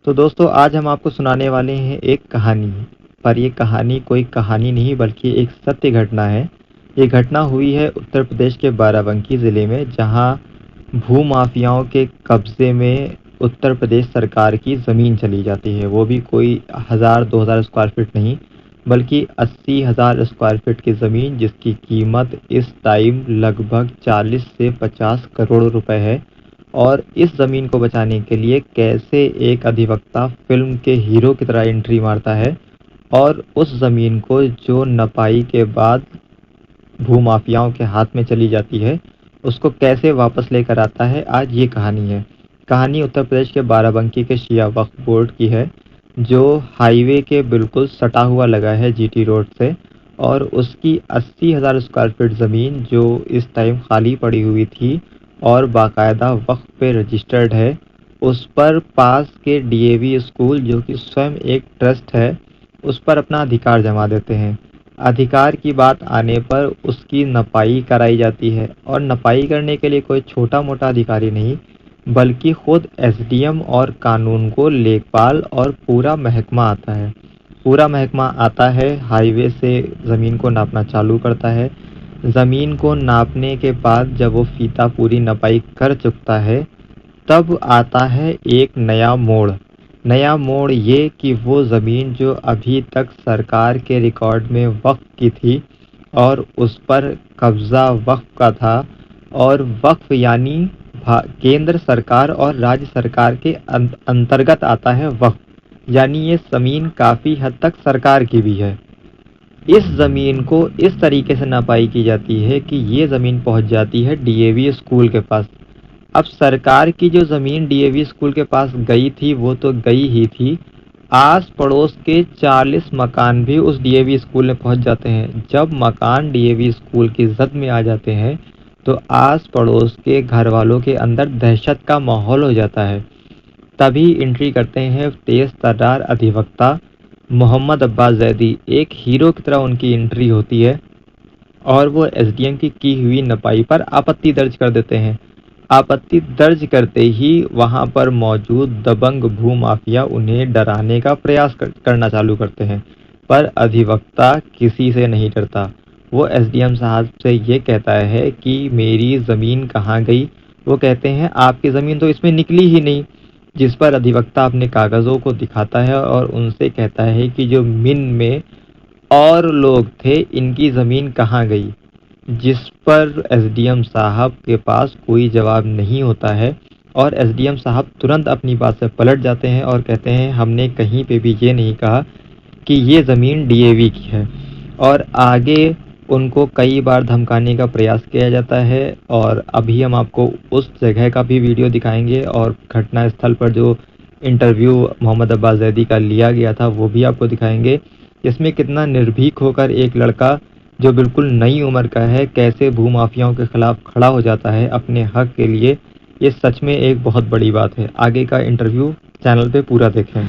तो दोस्तों आज हम आपको सुनाने वाले हैं एक कहानी। पर ये कहानी कोई कहानी नहीं बल्कि एक सत्य घटना है। ये घटना हुई है उत्तर प्रदेश के बाराबंकी ज़िले में, जहाँ भूमाफियाओं के कब्ज़े में उत्तर प्रदेश सरकार की ज़मीन चली जाती है। वो भी कोई 1000-2000 स्क्वायर फीट नहीं, बल्कि 80,000 स्क्वायर फीट की ज़मीन, जिसकी कीमत इस टाइम लगभग 40 से 50 करोड़ रुपए है। और इस ज़मीन को बचाने के लिए कैसे एक अधिवक्ता फ़िल्म के हीरो की तरह एंट्री मारता है और उस ज़मीन को जो नपाई के बाद भूमाफियाओं के हाथ में चली जाती है, उसको कैसे वापस लेकर आता है, आज ये कहानी है। कहानी उत्तर प्रदेश के बाराबंकी के शिया वक्फ बोर्ड की है, जो हाईवे के बिल्कुल सटा हुआ लगा है जीटी रोड से। और उसकी 80,000 स्क्वायर फीट ज़मीन जो इस टाइम खाली पड़ी हुई थी और बाकायदा वक्फ पे रजिस्टर्ड है, उस पर पास के डीएवी स्कूल, जो कि स्वयं एक ट्रस्ट है, उस पर अपना अधिकार जमा देते हैं। अधिकार की बात आने पर उसकी नपाई कराई जाती है, और नपाई करने के लिए कोई छोटा मोटा अधिकारी नहीं, बल्कि खुद एसडीएम और कानून को लेखपाल और पूरा महकमा आता है। पूरा महकमा आता है, हाईवे से ज़मीन को नापना चालू करता है। ज़मीन को नापने के बाद जब वो फीता पूरी नपाई कर चुकता है, तब आता है एक नया मोड़। नया मोड़ ये कि वो ज़मीन जो अभी तक सरकार के रिकॉर्ड में वक्फ की थी और उस पर कब्ज़ा वक्फ का था, और वक्फ यानी केंद्र सरकार और राज्य सरकार के अंतर्गत आता है वक्फ, यानी ये ज़मीन काफ़ी हद तक सरकार की भी है। इस ज़मीन को इस तरीके से नपाई की जाती है कि ये ज़मीन पहुंच जाती है डीएवी स्कूल के पास। अब सरकार की जो ज़मीन डीएवी स्कूल के पास गई थी वो तो गई ही थी, आस पड़ोस के 40 मकान भी उस डीएवी स्कूल में पहुंच जाते हैं। जब मकान डीएवी स्कूल की जद में आ जाते हैं तो आस पड़ोस के घर वालों के अंदर दहशत का माहौल हो जाता है। तभी एंट्री करते हैं तेज तर्रार अधिवक्ता मोहम्मद अब्बास जैदी। एक हीरो की तरह उनकी एंट्री होती है और वो एसडीएम की हुई नपाई पर आपत्ति दर्ज कर देते हैं। आपत्ति दर्ज करते ही वहां पर मौजूद दबंग भूमाफिया उन्हें डराने का प्रयास करना चालू करते हैं, पर अधिवक्ता किसी से नहीं डरता। वो एसडीएम साहब से ये कहता है कि मेरी ज़मीन कहाँ गई। वो कहते हैं आपकी ज़मीन तो इसमें निकली ही नहीं। जिस पर अधिवक्ता अपने कागज़ों को दिखाता है और उनसे कहता है कि जो मिन में और लोग थे, इनकी ज़मीन कहाँ गई। जिस पर एसडीएम साहब के पास कोई जवाब नहीं होता है, और एसडीएम साहब तुरंत अपनी बात से पलट जाते हैं और कहते हैं हमने कहीं पे भी ये नहीं कहा कि ये ज़मीन डीएवी की है। और आगे उनको कई बार धमकाने का प्रयास किया जाता है, और अभी हम आपको उस जगह का भी वीडियो दिखाएंगे और घटना स्थल पर जो इंटरव्यू मोहम्मद अब्बास जैदी का लिया गया था वो भी आपको दिखाएंगे। इसमें कितना निर्भीक होकर एक लड़का जो बिल्कुल नई उम्र का है, कैसे भूमाफियाओं के खिलाफ खड़ा हो जाता है अपने हक के लिए। ये सच में एक बहुत बड़ी बात है। आगे का इंटरव्यू चैनल पे पूरा देखें।